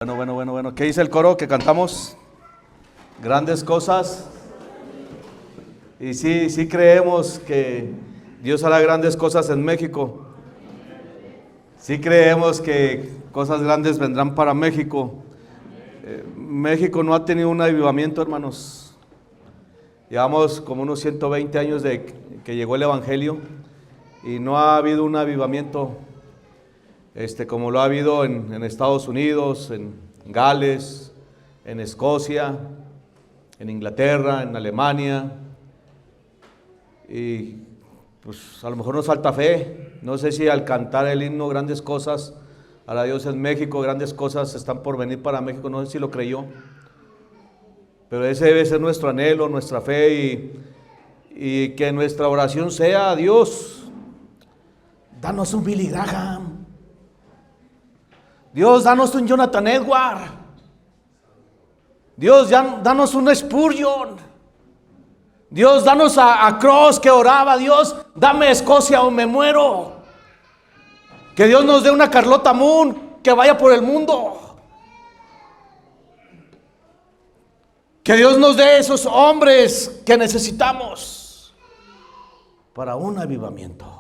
Bueno. ¿Qué dice el coro que cantamos? Grandes cosas. Y sí creemos que Dios hará grandes cosas en México. Sí creemos que cosas grandes vendrán para México. México no ha tenido un avivamiento, hermanos. Llevamos como unos 120 años de que llegó el Evangelio y no ha habido un avivamiento como lo ha habido en Estados Unidos, en Gales, en Escocia, en Inglaterra, en Alemania. Y pues a lo mejor nos falta fe. No sé si al cantar el himno Grandes Cosas hará Dios en México, grandes cosas están por venir para México, no sé si lo creyó. Pero ese debe ser nuestro anhelo, nuestra fe y que nuestra oración sea: Dios, danos un Billy Graham. Dios, danos un Jonathan Edward. Dios, danos un Spurgeon. Dios, danos a Cross que oraba. Dios, dame Escocia o me muero. Que Dios nos dé una Carlota Moon que vaya por el mundo. Que Dios nos dé esos hombres que necesitamos para un avivamiento.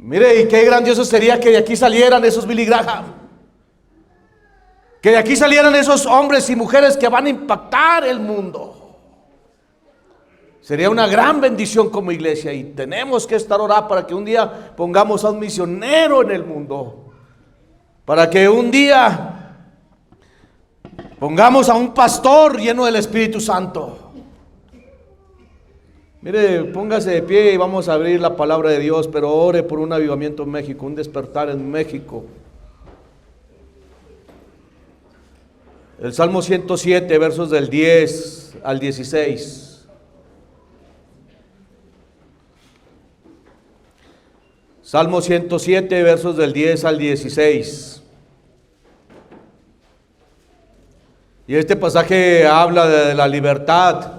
Mire, y qué grandioso sería que de aquí salieran esos Billy Graham. Que de aquí salieran esos hombres y mujeres que van a impactar el mundo. Sería una gran bendición como iglesia y tenemos que estar orando para que un día pongamos a un misionero en el mundo. Para que un día pongamos a un pastor lleno del Espíritu Santo. Mire, póngase de pie y vamos a abrir la palabra de Dios, pero ore por un avivamiento en México, un despertar en México. El Salmo 107, versos del 10 al 16. Salmo 107, versos del 10 al 16. Y este pasaje habla de la libertad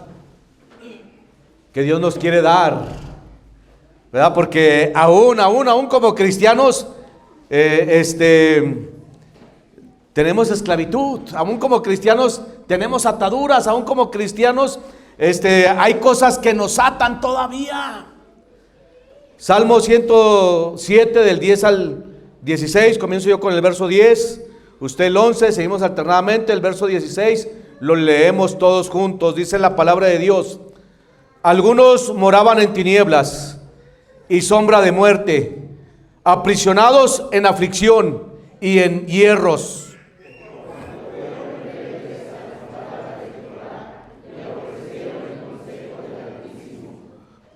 que Dios nos quiere dar, ¿verdad? Porque aún como cristianos, tenemos esclavitud, aún como cristianos tenemos ataduras, aún como cristianos, hay cosas que nos atan todavía. Salmo 107 del 10 al 16, comienzo yo con el verso 10, usted el 11, seguimos alternadamente, el verso 16, lo leemos todos juntos, dice la palabra de Dios. Algunos moraban en tinieblas y sombra de muerte, aprisionados en aflicción y en hierros.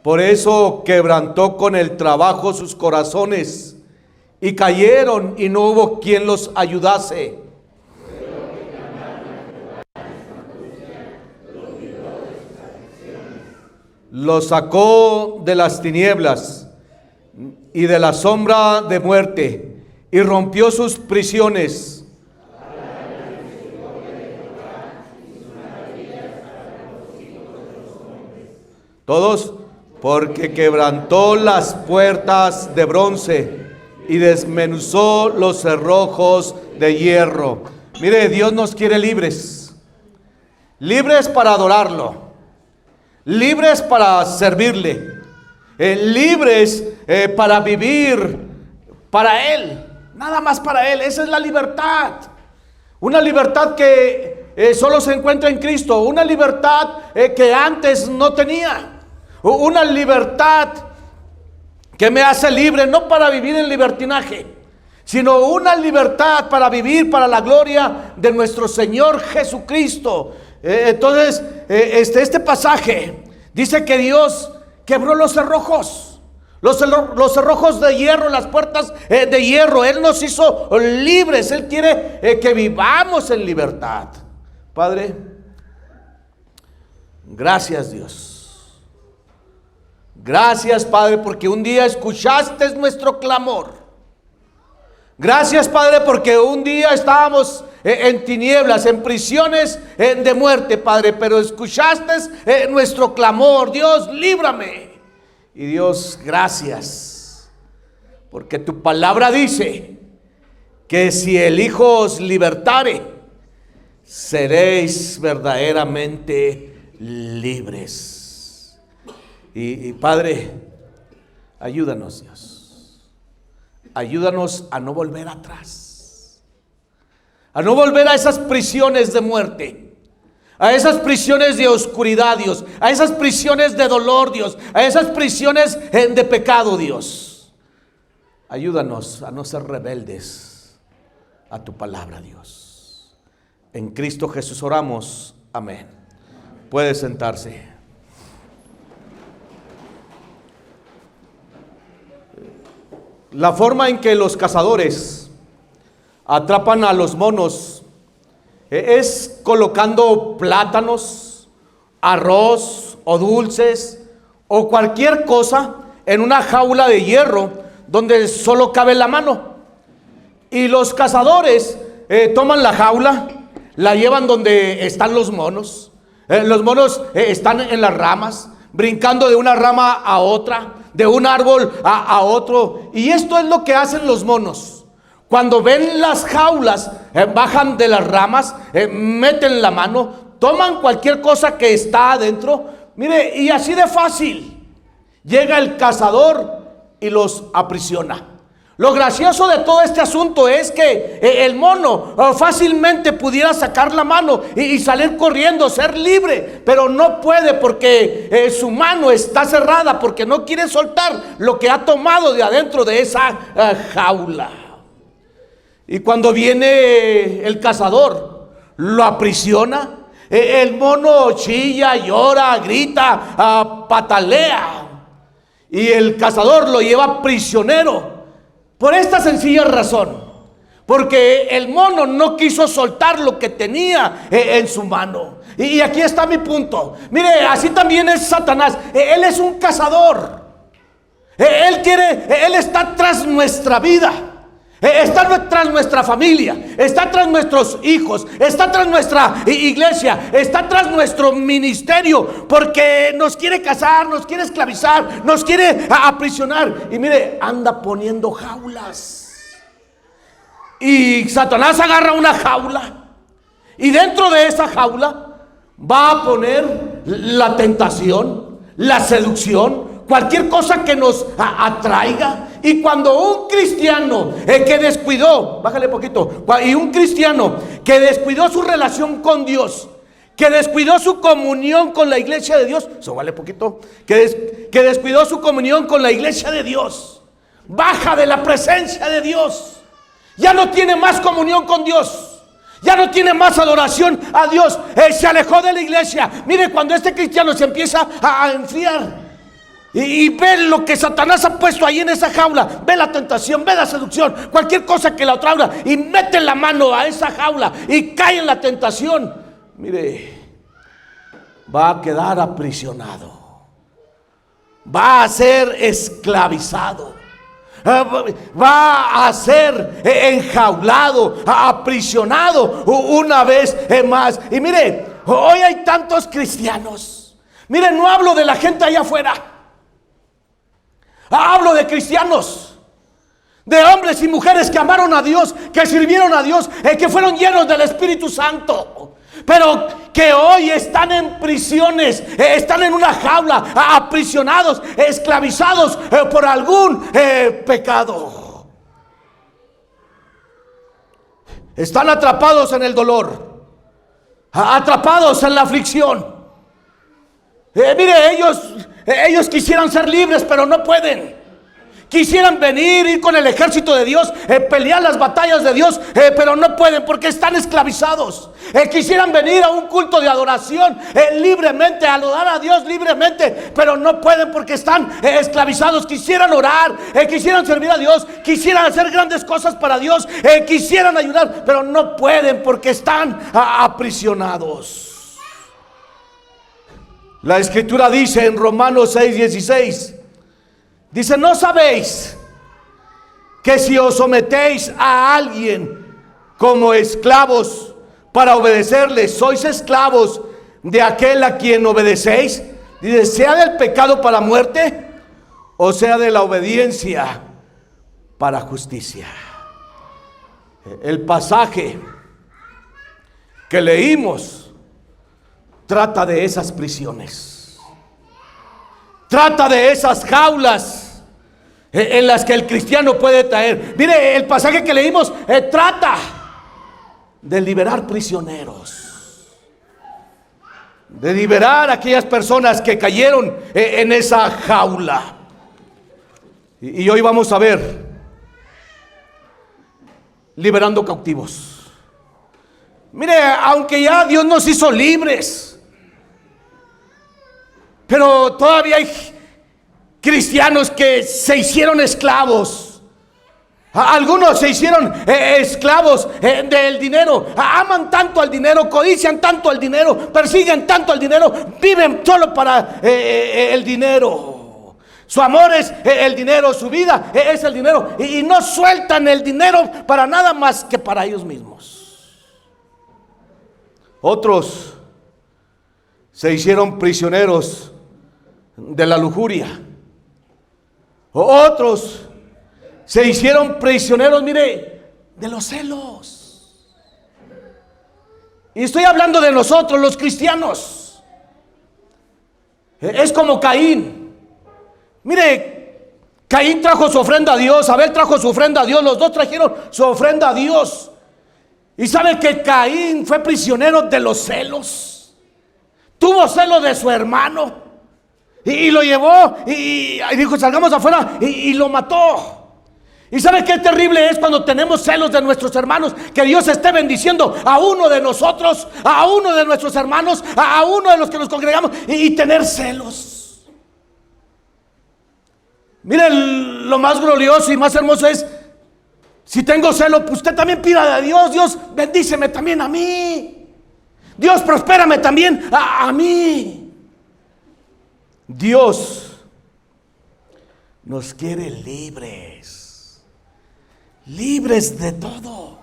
Por eso quebrantó con el trabajo sus corazones y cayeron y no hubo quien los ayudase. Los sacó de las tinieblas y de la sombra de muerte y rompió sus prisiones. Todos, porque quebrantó las puertas de bronce y desmenuzó los cerrojos de hierro. Mire, Dios nos quiere libres, libres para adorarlo, libres para servirle, libres para vivir para Él, nada más para Él. Esa es la libertad, una libertad que solo se encuentra en Cristo, una libertad que antes no tenía, una libertad que me hace libre, no para vivir en libertinaje, sino una libertad para vivir para la gloria de nuestro Señor Jesucristo. Entonces, este pasaje dice que Dios quebró los cerrojos, los cerrojos de hierro, las puertas de hierro. Él nos hizo libres. Él quiere que vivamos en libertad. Padre, gracias Dios. Gracias, Padre, porque un día escuchaste nuestro clamor. Gracias, Padre, porque un día estábamos en tinieblas, en prisiones de muerte, Padre, pero escuchaste nuestro clamor. Dios, líbrame. Y Dios, gracias, porque tu palabra dice que si el Hijo os libertare, seréis verdaderamente libres. Y Padre, ayúdanos, Dios. Ayúdanos a no volver atrás, a no volver a esas prisiones de muerte, a esas prisiones de oscuridad, Dios, a esas prisiones de dolor, Dios, a esas prisiones de pecado, Dios. Ayúdanos a no ser rebeldes a tu palabra, Dios. En Cristo Jesús oramos. Amén. Puede sentarse. La forma en que los cazadores atrapan a los monos es colocando plátanos, arroz o dulces o cualquier cosa en una jaula de hierro donde solo cabe la mano. Y los cazadores toman la jaula, la llevan donde están los monos. Los monos están en las ramas, brincando de una rama a otra, de un árbol a otro. Y esto es lo que hacen los monos. Cuando ven las jaulas, bajan de las ramas, meten la mano, toman cualquier cosa que está adentro. Mire, y así de fácil llega el cazador y los aprisiona. Lo gracioso de todo este asunto es que el mono fácilmente pudiera sacar la mano y salir corriendo, ser libre, pero no puede porque su mano está cerrada, porque no quiere soltar lo que ha tomado de adentro de esa jaula. Y cuando viene el cazador, lo aprisiona. El mono chilla, llora, grita, patalea, y el cazador lo lleva prisionero. Por esta sencilla razón, porque el mono no quiso soltar lo que tenía en su mano. Y aquí está mi punto. Mire, así también es Satanás. Él es un cazador. Él está tras nuestra vida, está tras nuestra familia, está tras nuestros hijos, está tras nuestra iglesia, está tras nuestro ministerio, porque nos quiere cazar, nos quiere esclavizar, nos quiere aprisionar. Y mire, anda poniendo jaulas. Y Satanás agarra una jaula, y dentro de esa jaula va a poner la tentación, la seducción, cualquier cosa que nos atraiga. Y cuando un cristiano que descuidó, bájale poquito, y un cristiano que descuidó su relación con Dios, que descuidó su comunión con la iglesia de Dios, vale poquito, que descuidó su comunión con la iglesia de Dios, baja de la presencia de Dios, ya no tiene más comunión con Dios, ya no tiene más adoración a Dios, se alejó de la iglesia. Mire, cuando este cristiano se empieza a enfriar y ve lo que Satanás ha puesto ahí en esa jaula, ve la tentación, ve la seducción, cualquier cosa que la atraiga, y mete la mano a esa jaula y cae en la tentación, mire, va a quedar aprisionado, va a ser esclavizado, va a ser enjaulado, aprisionado una vez más. Y mire, hoy hay tantos cristianos. Mire, no hablo de la gente allá afuera, hablo de cristianos, de hombres y mujeres que amaron a Dios, que sirvieron a Dios, que fueron llenos del Espíritu Santo, pero que hoy están en prisiones, están en una jaula, aprisionados, esclavizados por algún pecado. Están atrapados en el dolor, atrapados en la aflicción. Mire, ellos quisieran ser libres, pero no pueden. Quisieran venir, ir con el ejército de Dios, pelear las batallas de Dios, pero no pueden porque están esclavizados. Quisieran venir a un culto de adoración libremente, a adorar a Dios libremente, pero no pueden porque están esclavizados. Quisieran orar, quisieran servir a Dios, quisieran hacer grandes cosas para Dios, quisieran ayudar, pero no pueden porque están aprisionados. La Escritura dice en Romanos 6:16, dice: ¿no sabéis que si os sometéis a alguien como esclavos para obedecerle, sois esclavos de aquel a quien obedecéis? Dice, sea del pecado para muerte, o sea de la obediencia para justicia. El pasaje que leímos trata de esas prisiones, trata de esas jaulas en las que el cristiano puede caer. Mire, el pasaje que leímos trata de liberar prisioneros, de liberar a aquellas personas que cayeron en esa jaula. Y hoy vamos a ver liberando cautivos. Mire, aunque ya Dios nos hizo libres, pero todavía hay cristianos que se hicieron esclavos. Algunos se hicieron esclavos del dinero. Aman tanto al dinero, codician tanto al dinero, persiguen tanto al dinero, viven solo para el dinero. Su amor es el dinero, su vida es el dinero, y no sueltan el dinero para nada más que para ellos mismos. Otros se hicieron prisioneros de la lujuria. Otros se hicieron prisioneros, mire, de los celos. Y estoy hablando de nosotros, los cristianos. Es como Caín. Mire, Caín trajo su ofrenda a Dios, Abel trajo su ofrenda a Dios, los dos trajeron su ofrenda a Dios. Y sabe que Caín fue prisionero de los celos. Tuvo celos de su hermano y lo llevó y dijo: salgamos afuera, y lo mató. Y sabe qué terrible es cuando tenemos celos de nuestros hermanos, que Dios esté bendiciendo a uno de nosotros, a uno de nuestros hermanos, a uno de los que nos congregamos, y tener celos. Miren, lo más glorioso y más hermoso es: si tengo celo, pues usted también pida a Dios: Dios, bendíceme también a mí. Dios, prospérame también a mí. Dios nos quiere libres, libres de todo,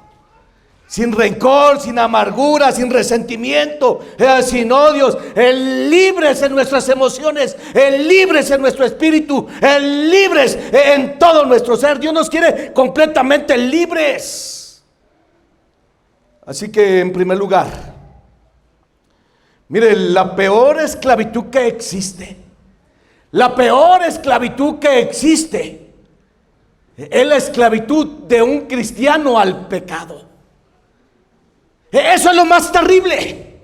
sin rencor, sin amargura, sin resentimiento, sin odios, libres en nuestras emociones, libres en nuestro espíritu, libres en todo nuestro ser. Dios nos quiere completamente libres. Así que, en primer lugar, mire, la peor esclavitud que existe, la peor esclavitud que existe, es la esclavitud de un cristiano al pecado. Eso es lo más terrible,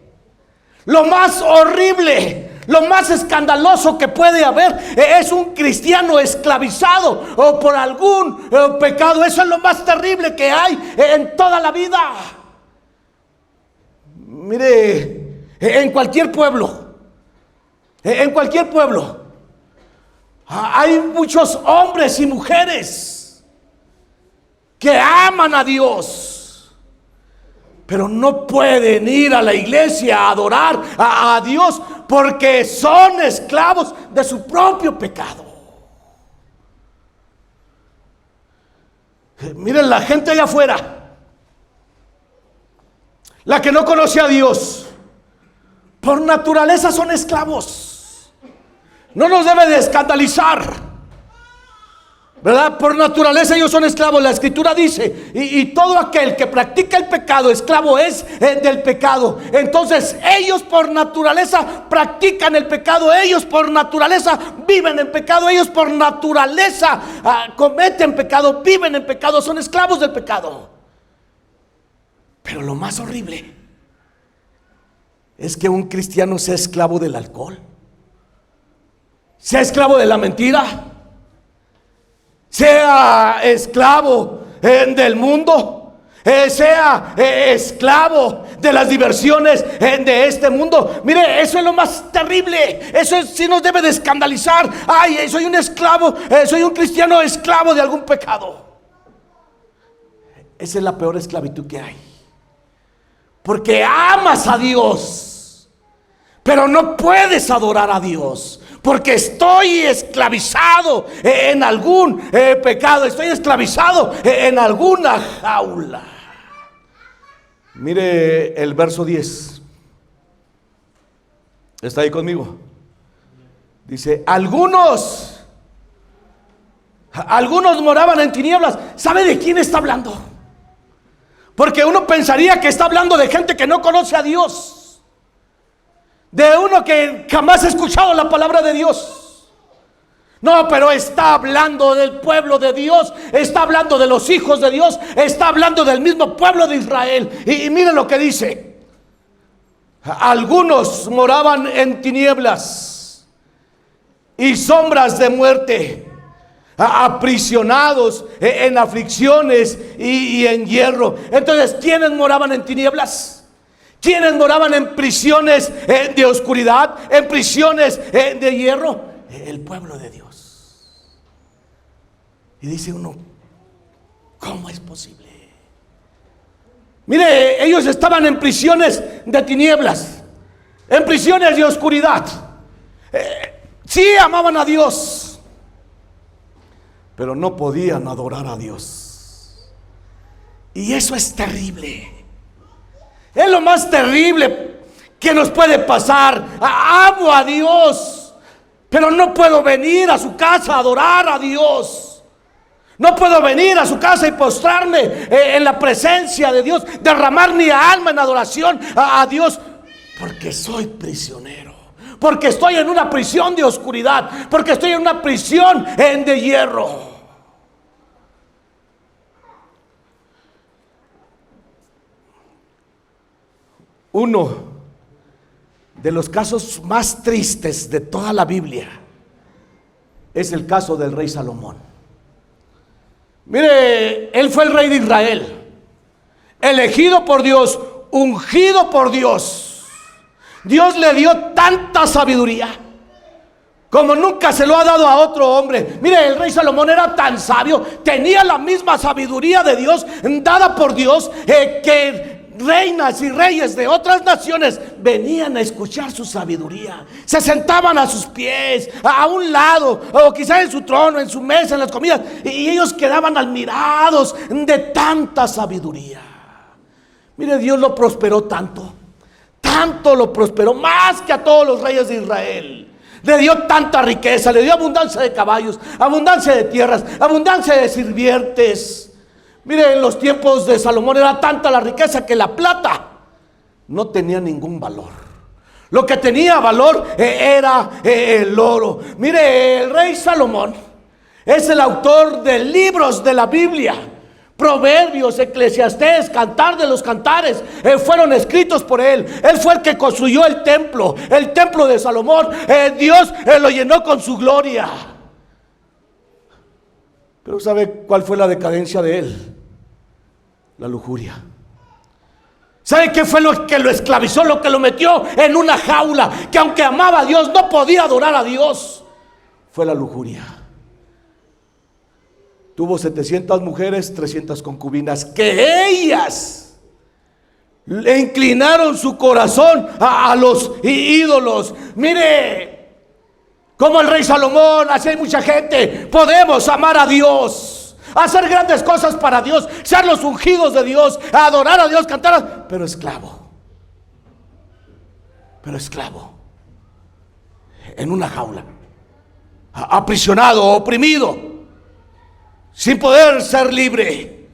lo más horrible, lo más escandaloso que puede haber. Es un cristiano esclavizado o por algún pecado. Eso es lo más terrible que hay en toda la vida. Mire, en cualquier pueblo, hay muchos hombres y mujeres que aman a Dios, pero no pueden ir a la iglesia a adorar a Dios porque son esclavos de su propio pecado. Miren, la gente allá afuera, la que no conoce a Dios, por naturaleza son esclavos. No nos debe de escandalizar, ¿verdad? Por naturaleza ellos son esclavos. La escritura dice: y todo aquel que practica el pecado, esclavo es del pecado. Entonces ellos por naturaleza practican el pecado, ellos por naturaleza viven en pecado, ellos por naturaleza cometen pecado, viven en pecado, son esclavos del pecado. Pero lo más horrible es que un cristiano sea esclavo del alcohol, sea esclavo de la mentira, sea esclavo del mundo, sea esclavo de las diversiones de este mundo. Mire, eso es lo más terrible. Eso sí nos debe de escandalizar. Ay, soy un esclavo, soy un cristiano esclavo de algún pecado. Esa es la peor esclavitud que hay, porque amas a Dios, pero no puedes adorar a Dios, porque estoy esclavizado en algún pecado, estoy esclavizado en alguna jaula. Mire el verso 10. ¿Está ahí conmigo? Dice: algunos moraban en tinieblas. ¿Sabe de quién está hablando? Porque uno pensaría que está hablando de gente que no conoce a Dios, de uno que jamás ha escuchado la palabra de Dios. No, pero está hablando del pueblo de Dios, está hablando de los hijos de Dios, está hablando del mismo pueblo de Israel. Y miren lo que dice: algunos moraban en tinieblas y sombras de muerte, aprisionados en aflicciones y en hierro. Entonces, ¿quiénes moraban en tinieblas? ¿Quiénes moraban en prisiones de oscuridad, en prisiones de hierro? El pueblo de Dios. Y dice uno, ¿cómo es posible? Mire, ellos estaban en prisiones de tinieblas, en prisiones de oscuridad. Sí amaban a Dios, pero no podían adorar a Dios. Y eso es terrible. Es lo más terrible que nos puede pasar. Amo a Dios, pero no puedo venir a su casa a adorar a Dios. No puedo venir a su casa y postrarme en la presencia de Dios, derramar mi alma en adoración a Dios, porque soy prisionero, porque estoy en una prisión de oscuridad, porque estoy en una prisión de hierro. Uno de los casos más tristes de toda la Biblia es el caso del rey Salomón. Mire, él fue el rey de Israel, elegido por Dios, ungido por Dios. Dios le dio tanta sabiduría como nunca se lo ha dado a otro hombre. Mire, el rey Salomón era tan sabio, tenía la misma sabiduría de Dios, dada por Dios, que reinas y reyes de otras naciones venían a escuchar su sabiduría, se sentaban a sus pies, a un lado, o quizá en su trono, en su mesa, en las comidas, y ellos quedaban admirados de tanta sabiduría. Mire, Dios lo prosperó tanto, tanto lo prosperó, más que a todos los reyes de Israel. Le dio tanta riqueza, le dio abundancia de caballos, abundancia de tierras, abundancia de sirvientes. Mire, en los tiempos de Salomón era tanta la riqueza que la plata no tenía ningún valor. Lo que tenía valor era el oro. Mire, el rey Salomón es el autor de libros de la Biblia. Proverbios, Eclesiastés, Cantar de los Cantares, fueron escritos por él. Él fue el que construyó el templo de Salomón. Dios lo llenó con su gloria. Pero ¿sabe cuál fue la decadencia de él? La lujuria. ¿Sabe qué fue lo que lo esclavizó? Lo que lo metió en una jaula, que aunque amaba a Dios no podía adorar a Dios. Fue la lujuria. Tuvo 700 mujeres, 300 concubinas, que ellas le inclinaron su corazón a los ídolos. Mire, como el rey Salomón, así hay mucha gente. Podemos amar a Dios, hacer grandes cosas para Dios, ser los ungidos de Dios, adorar a Dios, cantar, pero esclavo en una jaula, aprisionado, oprimido, sin poder ser libre,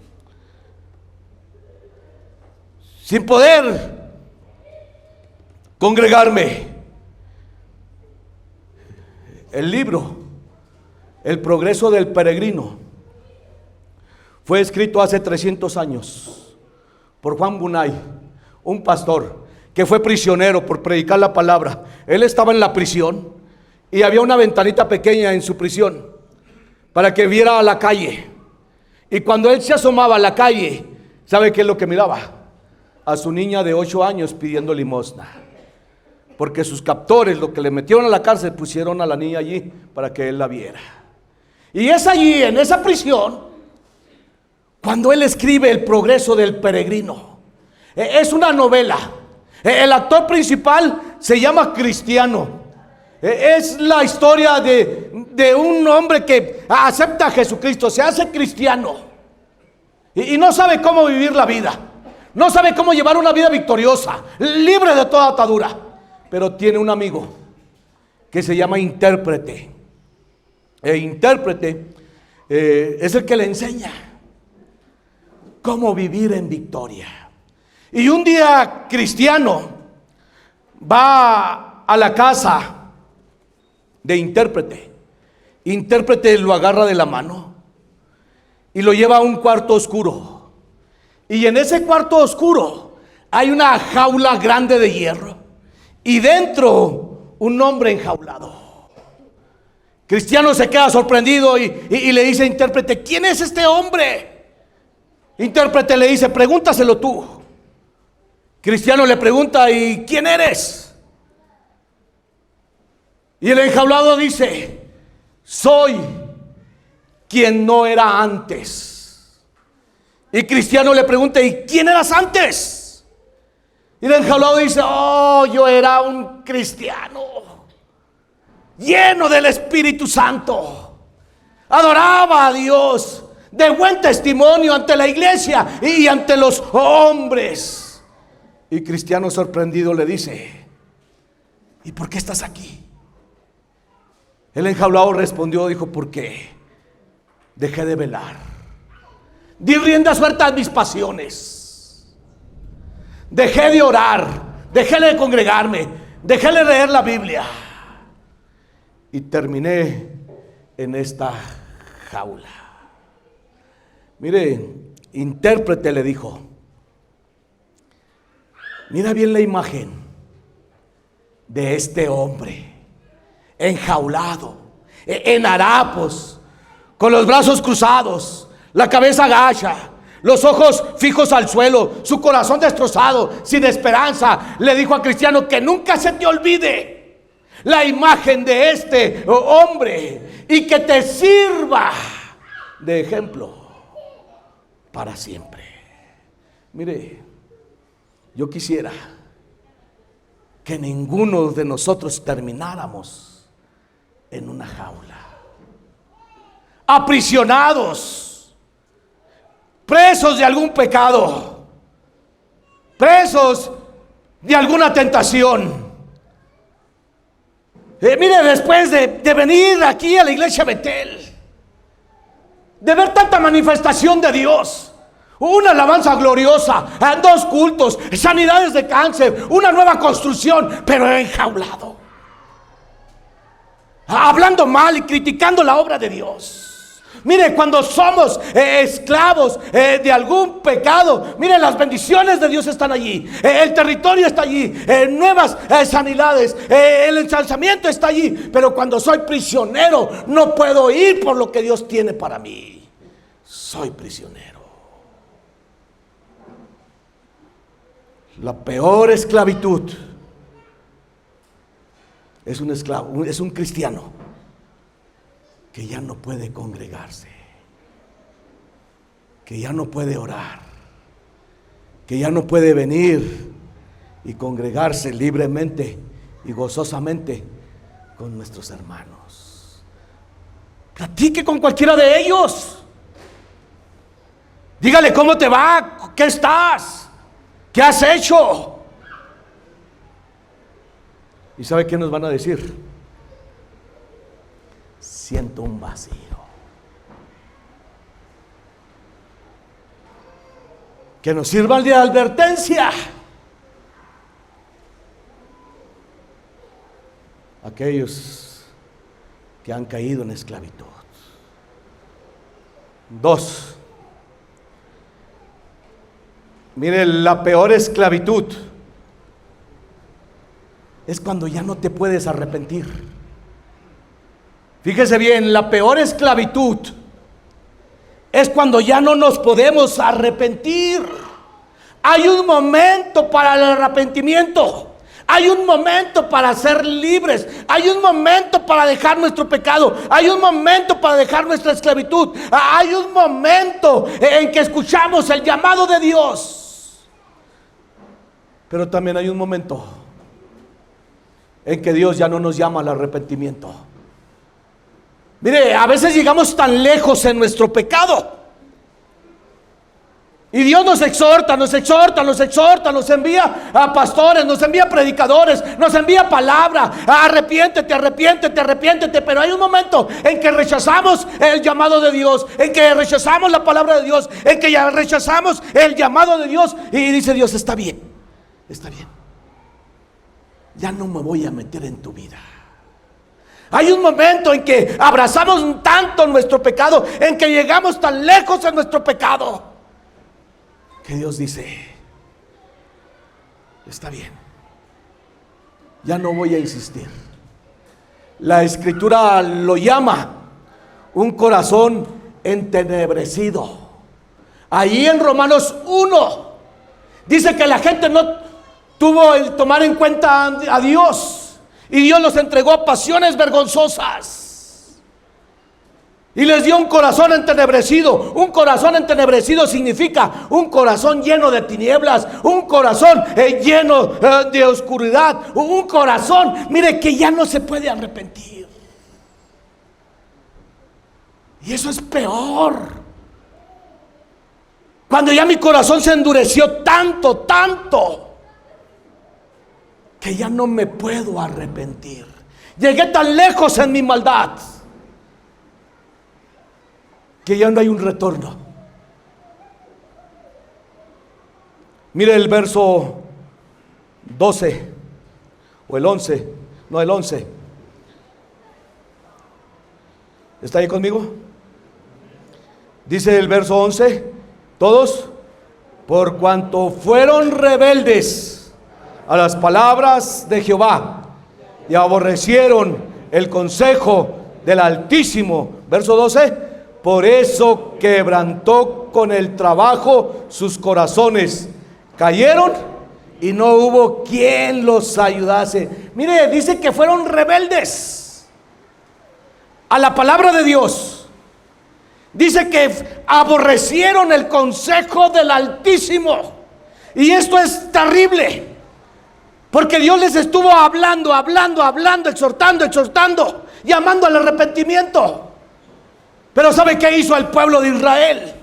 sin poder congregarme. El libro El progreso del peregrino fue escrito hace 300 años por Juan Bunay, un pastor que fue prisionero por predicar la palabra. Él estaba en la prisión y había una ventanita pequeña en su prisión para que viera a la calle. Y cuando él se asomaba a la calle, ¿sabe qué es lo que miraba? A su niña de 8 años pidiendo limosna. Porque sus captores, lo que le metieron a la cárcel, pusieron a la niña allí para que él la viera. Y es allí, en esa prisión, cuando él escribe El progreso del peregrino. Es una novela. El actor principal se llama Cristiano. Es la historia de un hombre que acepta a Jesucristo, se hace cristiano y no sabe cómo vivir la vida, no sabe cómo llevar una vida victoriosa, libre de toda atadura, pero tiene un amigo que se llama intérprete. Intérprete es el que le enseña. cómo vivir en victoria. Y un día Cristiano va a la casa de Intérprete. Intérprete lo agarra de la mano y lo lleva a un cuarto oscuro. Y en ese cuarto oscuro hay una jaula grande de hierro y dentro un hombre enjaulado. Cristiano se queda sorprendido y le dice a Intérprete: ¿quién es este hombre? Intérprete le dice: pregúntaselo tú. Cristiano le pregunta: ¿y quién eres? Y el enjaulado dice: soy quien no era antes. Y Cristiano le pregunta: ¿y quién eras antes? Y el enjaulado dice: oh, yo era un cristiano lleno del Espíritu Santo, adoraba a Dios, de buen testimonio ante la iglesia y ante los hombres. Y Cristiano sorprendido le dice: ¿y por qué estás aquí? El enjaulado respondió, dijo: porque dejé de velar, di rienda suelta a mis pasiones, dejé de orar, dejé de congregarme, dejé de leer la Biblia y terminé en esta jaula. Mire, Intérprete le dijo: mira bien la imagen de este hombre enjaulado, en harapos, con los brazos cruzados, la cabeza agacha, los ojos fijos al suelo, su corazón destrozado, sin esperanza. Le dijo a Cristiano: que nunca se te olvide la imagen de este hombre y que te sirva de ejemplo para siempre. Mire, yo quisiera que ninguno de nosotros termináramos en una jaula, aprisionados, presos de algún pecado, presos de alguna tentación. Mire, después de venir aquí a la iglesia Betel, de ver tanta manifestación de Dios, una alabanza gloriosa, 2 cultos, sanidades de cáncer, una nueva construcción, pero enjaulado, hablando mal y criticando la obra de Dios. Mire, cuando somos esclavos de algún pecado, mire, las bendiciones de Dios están allí, el territorio está allí, nuevas sanidades, el ensalzamiento está allí. Pero cuando soy prisionero, no puedo ir por lo que Dios tiene para mí. Soy prisionero. La peor esclavitud es un esclavo, es un cristiano que ya no puede congregarse, que ya no puede orar, que ya no puede venir y congregarse libremente y gozosamente con nuestros hermanos. Platique con cualquiera de ellos. Dígale cómo te va, qué estás, qué has hecho. ¿Y sabe qué nos van a decir? Siento un vacío. Que nos sirvan de advertencia aquellos que han caído en esclavitud. 2. Mire, la peor esclavitud es cuando ya no te puedes arrepentir. Fíjese bien, la peor esclavitud es cuando ya no nos podemos arrepentir. Hay un momento para el arrepentimiento, hay un momento para ser libres, hay un momento para dejar nuestro pecado, hay un momento para dejar nuestra esclavitud, hay un momento en que escuchamos el llamado de Dios. Pero también hay un momento en que Dios ya no nos llama al arrepentimiento. Mire, a veces llegamos tan lejos en nuestro pecado Y Dios nos exhorta, nos exhorta, nos exhorta, nos envía a pastores, nos envía a predicadores, nos envía palabra. Arrepiéntete, arrepiéntete, arrepiéntete. Pero hay un momento en que rechazamos el llamado de Dios, en que rechazamos la palabra de Dios, en que ya rechazamos el llamado de Dios. Y dice Dios, está bien, está bien. Ya no me voy a meter en tu vida. Hay un momento en que abrazamos tanto nuestro pecado, en que llegamos tan lejos en nuestro pecado, que Dios dice, está bien, ya no voy a insistir. La Escritura lo llama un corazón entenebrecido. Ahí en Romanos 1 dice que la gente no tuvo el tomar en cuenta a Dios, y Dios los entregó a pasiones vergonzosas. Y les dio un corazón entenebrecido. Un corazón entenebrecido significa un corazón lleno de tinieblas, un corazón lleno de oscuridad, un corazón, mire, que ya no se puede arrepentir. Y eso es peor. Cuando ya mi corazón se endureció tanto, tanto, que ya no me puedo arrepentir. Llegué tan lejos en mi maldad que ya no hay un retorno. Mire el verso 12 o el 11, no, el 11. ¿Está ahí conmigo? Dice el verso 11, todos, por cuanto fueron rebeldes a las palabras de Jehová y aborrecieron el consejo del Altísimo. Verso 12, por eso quebrantó con el trabajo sus corazones. Cayeron y no hubo quien los ayudase. Mire, dice que fueron rebeldes a la palabra de Dios. Dice que aborrecieron el consejo del Altísimo. Y esto es terrible, porque Dios les estuvo hablando, exhortando, llamando al arrepentimiento. Pero ¿sabe qué hizo el pueblo de Israel?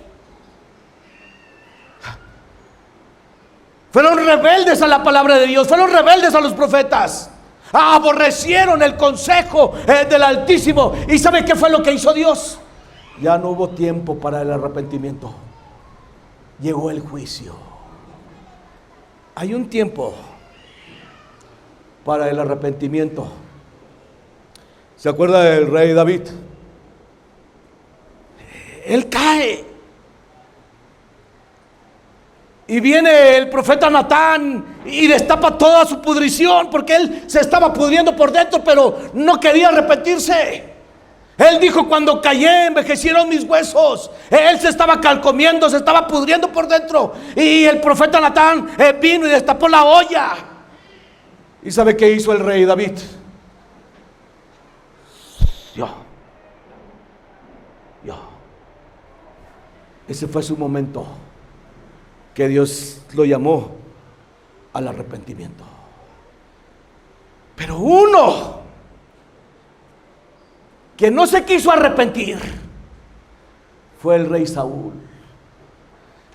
Fueron rebeldes a la palabra de Dios, fueron rebeldes a los profetas, aborrecieron el consejo del Altísimo. ¿Y sabe qué fue lo que hizo Dios? Ya no hubo tiempo para el arrepentimiento. Llegó el juicio. Hay un tiempo para el arrepentimiento. ¿Se acuerda del rey David? Él cae y viene el profeta Natán y destapa toda su pudrición, porque él se estaba pudriendo por dentro, pero no quería arrepentirse. Él dijo: cuando callé, envejecieron mis huesos. Él se estaba calcomiendo, se estaba pudriendo por dentro. Y el profeta Natán vino y destapó la olla. ¿Y sabe qué hizo el rey David? Ese fue su momento, que Dios lo llamó al arrepentimiento. Pero uno que no se quiso arrepentir fue el rey Saúl.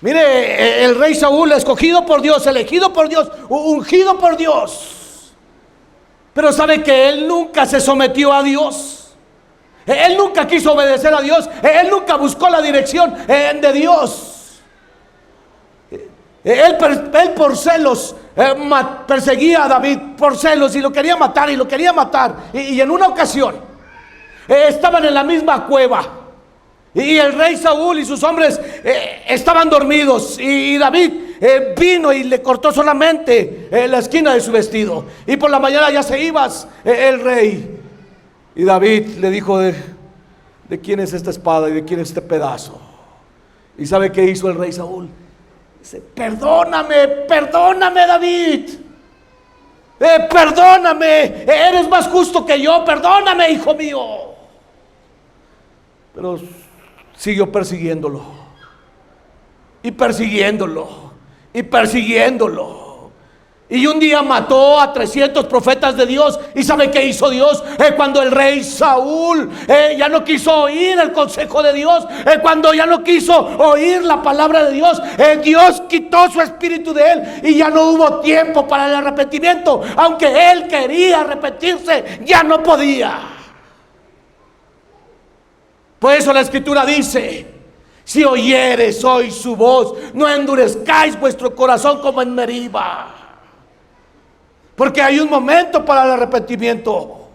Mire, el rey Saúl, escogido por Dios, elegido por Dios, ungido por Dios. Pero sabe que él nunca se sometió a Dios. Él nunca quiso obedecer a Dios. Él nunca buscó la dirección de Dios. Él por celos perseguía a David, por celos, y lo quería matar, y en una ocasión estaban en la misma cueva, y el rey Saúl y sus hombres estaban dormidos, y David vino y le cortó solamente la esquina de su vestido, y por la mañana ya se iba el rey. Y David le dijo: ¿de quién es esta espada y de quién es este pedazo? ¿Y sabe qué hizo el rey Saúl? Dice: perdóname, David, perdóname, eres más justo que yo, perdóname, hijo mío. Pero siguió persiguiéndolo, y persiguiéndolo. Y un día mató a 300 profetas de Dios. ¿Y sabe qué hizo Dios? Cuando el rey Saúl ya no quiso oír el consejo de Dios, cuando ya no quiso oír la palabra de Dios, Dios quitó su espíritu de él y ya no hubo tiempo para el arrepentimiento. Aunque él quería arrepentirse, ya no podía. Por eso la escritura dice: si oyeres hoy su voz, no endurezcáis vuestro corazón como en Meriba. Porque hay un momento para el arrepentimiento.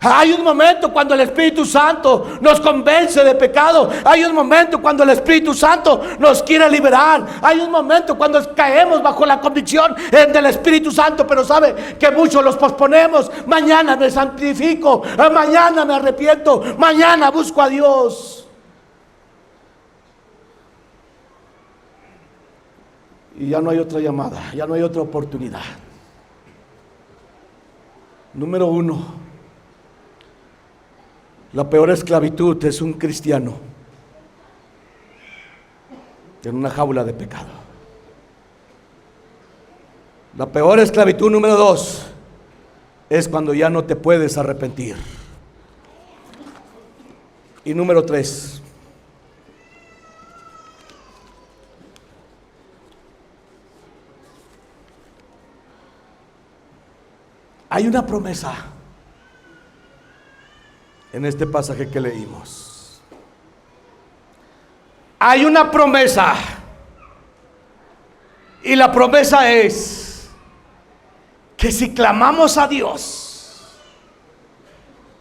Hay un momento cuando el Espíritu Santo nos convence de pecado. Hay un momento cuando el Espíritu Santo nos quiere liberar. Hay un momento cuando caemos bajo la convicción del Espíritu Santo. Pero sabe que muchos los posponemos. Mañana me santifico, mañana me arrepiento, mañana busco a Dios. Y ya no hay otra llamada, ya no hay otra oportunidad. Número 1, la peor esclavitud es un cristiano en una jaula de pecado. La peor esclavitud, número 2, es cuando ya no te puedes arrepentir. Y número 3, hay una promesa en este pasaje que leímos. Hay una promesa. Y la promesa es que si clamamos a Dios,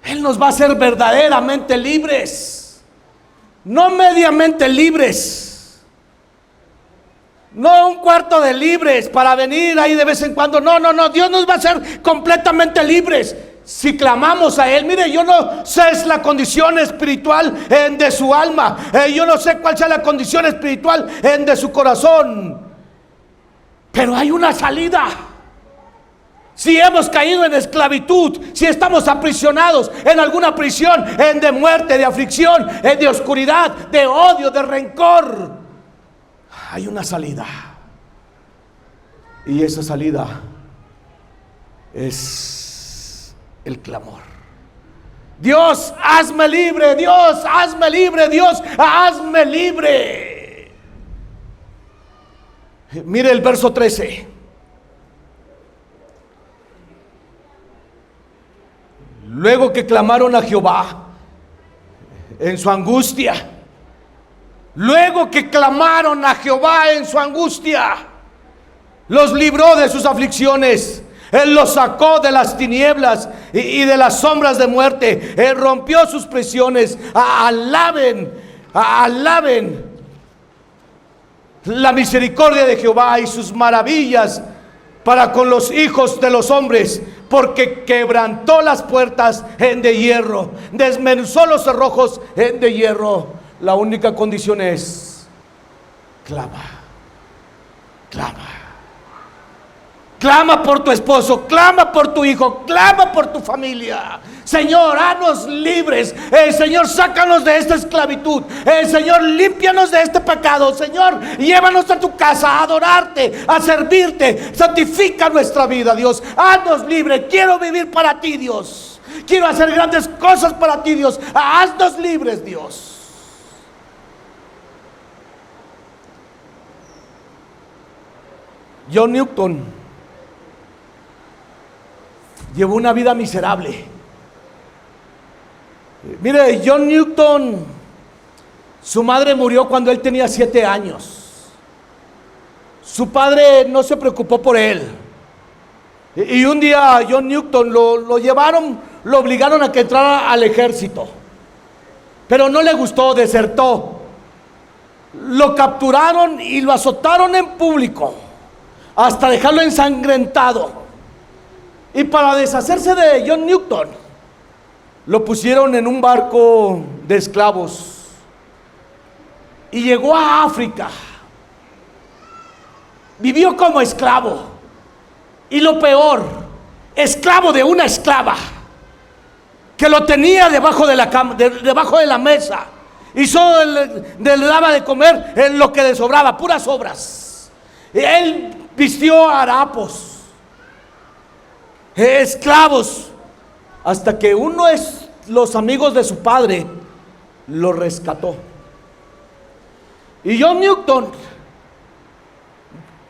Él nos va a hacer verdaderamente libres. No mediamente libres. No un cuarto de libres para venir ahí de vez en cuando. No. Dios nos va a hacer completamente libres si clamamos a Él. Mire, yo no sé es la condición espiritual de su alma. Yo no sé cuál sea la condición espiritual de su corazón. Pero hay una salida. Si hemos caído en esclavitud, si estamos aprisionados en alguna prisión, de muerte, de aflicción, de oscuridad, de odio, de rencor, hay una salida. Y esa salida es el clamor. Dios, hazme libre. Dios, hazme libre. Dios, hazme libre. Mire el verso 13. Luego que clamaron a Jehová en su angustia, luego que clamaron a Jehová en su angustia, los libró de sus aflicciones. Él los sacó de las tinieblas y de las sombras de muerte. Él rompió sus prisiones. Alaben la misericordia de Jehová y sus maravillas para con los hijos de los hombres, porque quebrantó las puertas de hierro, desmenuzó los cerrojos de hierro. La única condición es: clama. Clama por tu esposo, clama por tu hijo, clama por tu familia. Señor, haznos libres. Señor, sácanos de esta esclavitud. Señor, límpianos de este pecado. Señor, llévanos a tu casa a adorarte, a servirte. Santifica nuestra vida, Dios. Haznos libres. Quiero vivir para ti, Dios. Quiero hacer grandes cosas para ti, Dios. Haznos libres, Dios. John Newton llevó una vida miserable. Mire, John Newton, su madre murió cuando él tenía 7 años. Su padre no se preocupó por él. Y un día John Newton lo llevaron, lo obligaron a que entrara al ejército. Pero no le gustó, desertó. Lo capturaron y lo azotaron en público hasta dejarlo ensangrentado. Y para deshacerse de John Newton, lo pusieron en un barco de esclavos y llegó a África. Vivió como esclavo, y lo peor, esclavo de una esclava que lo tenía debajo de la cama, debajo de la mesa, y solo le daba de comer en lo que le sobraba, puras sobras. Él vistió a harapos, esclavos, hasta que uno de los amigos de su padre lo rescató. Y John Newton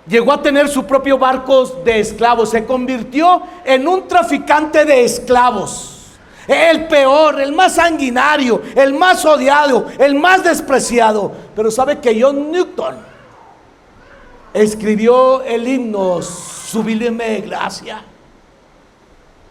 llegó a tener su propio barco de esclavos, se convirtió en un traficante de esclavos. El peor, el más sanguinario, el más odiado, el más despreciado. Pero sabe que John Newton escribió el himno Sublime Gracia.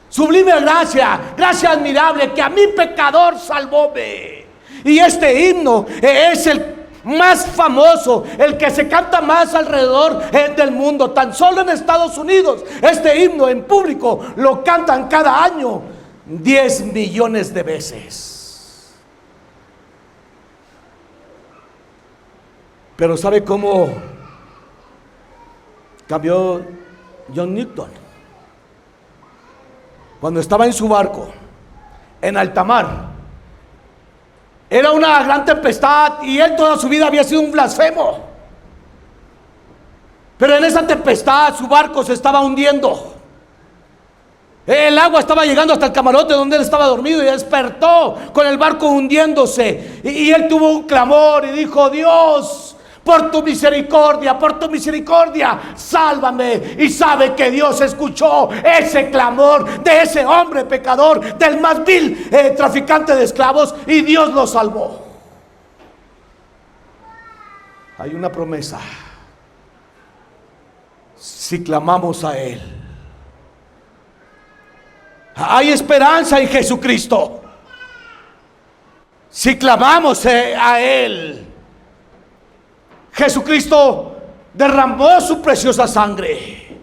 Sublime gracia, gracia admirable que a mi pecador salvóme. Y este himno es el más famoso, el que se canta más alrededor del mundo. Tan solo en Estados Unidos, este himno en público lo cantan cada año 10 millones de veces. Pero ¿sabe cómo cambió John Newton? Cuando estaba en su barco en alta mar, era una gran tempestad y él toda su vida había sido un blasfemo. Pero en esa tempestad su barco se estaba hundiendo. El agua estaba llegando hasta el camarote donde él estaba dormido y despertó con el barco hundiéndose. Y él tuvo un clamor y dijo: Dios, por tu misericordia, sálvame. Y sabe que Dios escuchó ese clamor de ese hombre pecador, del más vil traficante de esclavos, y Dios lo salvó. Hay una promesa si clamamos a Él. Hay esperanza en Jesucristo si clamamos a Él. Jesucristo derramó su preciosa sangre.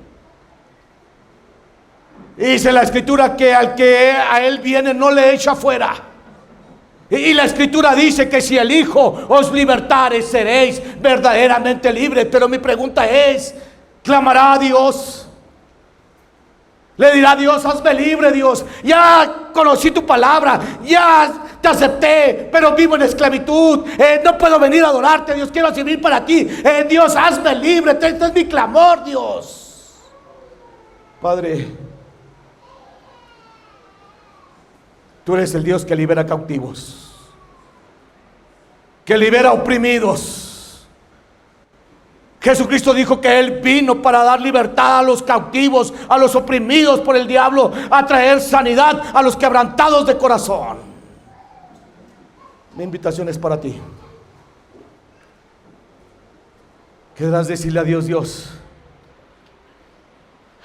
Y dice la Escritura que al que a Él viene no le echa fuera. Y la Escritura dice que si el Hijo os libertare, seréis verdaderamente libres. Pero mi pregunta es: ¿clamará a Dios? Le dirá a Dios: hazme libre, Dios, ya conocí tu palabra, ya te acepté, pero vivo en esclavitud, no puedo venir a adorarte, Dios, quiero servir para ti, Dios, hazme libre, este es mi clamor, Dios. Padre, tú eres el Dios que libera cautivos, que libera oprimidos. Jesucristo dijo que Él vino para dar libertad a los cautivos, a los oprimidos por el diablo, a traer sanidad a los quebrantados de corazón. Mi invitación es para ti. Querrás decirle a Dios: Dios,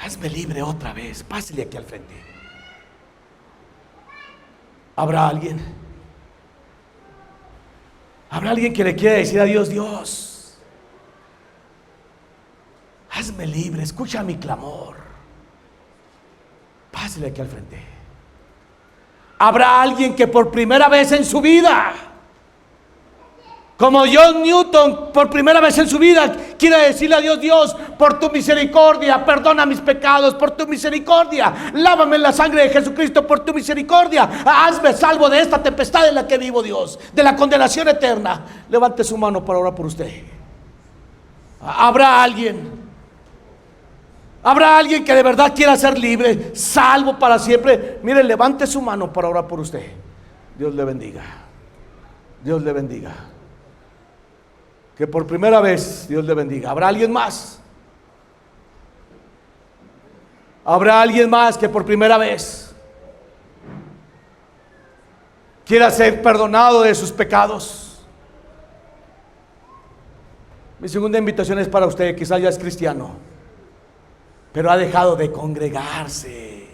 hazme libre otra vez, pásale aquí al frente. ¿Habrá alguien? ¿Habrá alguien que le quiera decir a Dios: Dios, hazme libre, escucha mi clamor? Pásale aquí al frente. Habrá alguien que por primera vez en su vida, como John Newton, por primera vez en su vida quiere decirle a Dios: Dios, por tu misericordia, perdona mis pecados, por tu misericordia, lávame en la sangre de Jesucristo, por tu misericordia, hazme salvo de esta tempestad en la que vivo, Dios, de la condenación eterna. Levante su mano para orar por usted. Habrá alguien que de verdad quiera ser libre, salvo para siempre. Mire, levante su mano para orar por usted. Dios le bendiga. Dios le bendiga. Que por primera vez Dios le bendiga. ¿Habrá alguien más? ¿Habrá alguien más que por primera vez quiera ser perdonado de sus pecados? Mi segunda invitación es para usted. Quizás ya es cristiano, pero ha dejado de congregarse,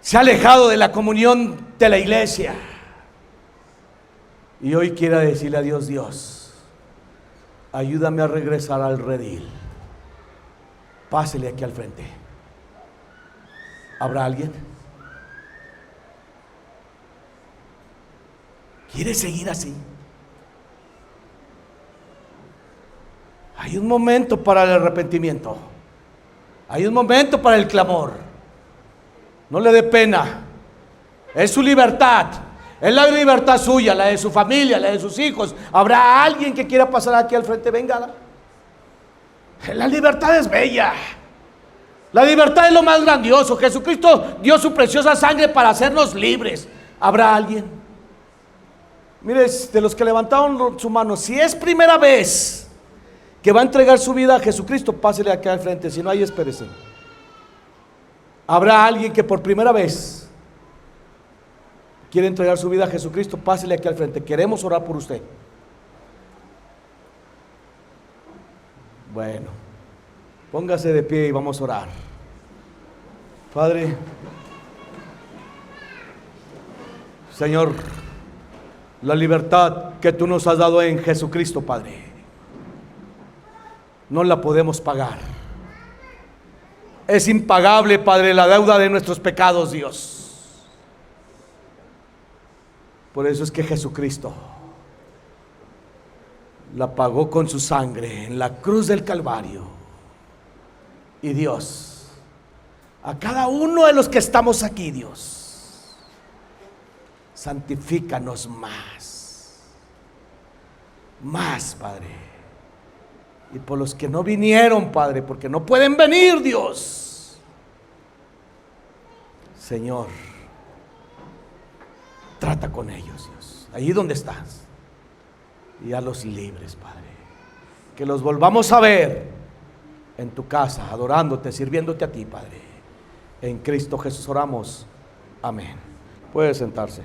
se ha alejado de la comunión de la iglesia, y hoy quiera decirle a Dios: Dios, ayúdame a regresar al redil. Pásele aquí al frente. ¿Habrá alguien? ¿Quiere seguir así? Hay un momento para el arrepentimiento. Hay un momento para el clamor. No le dé pena. Es su libertad. Es la libertad suya, la de su familia, la de sus hijos. ¿Habrá alguien que quiera pasar aquí al frente? Venga. La libertad es bella. La libertad es lo más grandioso. Jesucristo dio su preciosa sangre para hacernos libres. ¿Habrá alguien? Mire, de los que levantaron su mano, si es primera vez que va a entregar su vida a Jesucristo, pásele aquí al frente. Si no hay, espérese. ¿Habrá alguien que por primera vez quiere entregar su vida a Jesucristo? Pásele aquí al frente. Queremos orar por usted. Bueno, póngase de pie y vamos a orar. Padre, Señor, la libertad que tú nos has dado en Jesucristo, Padre, no la podemos pagar. Es impagable, Padre, la deuda de nuestros pecados, Dios. Por eso es que Jesucristo la pagó con su sangre en la cruz del Calvario. Y Dios, a cada uno de los que estamos aquí, Dios, santifícanos más, Padre. Y por los que no vinieron, Padre, porque no pueden venir, Dios, Señor, trata con ellos, Dios, ahí donde estás, y a los libres, Padre, que los volvamos a ver en tu casa, adorándote, sirviéndote a ti, Padre. En Cristo Jesús oramos. Amén. Puede sentarse.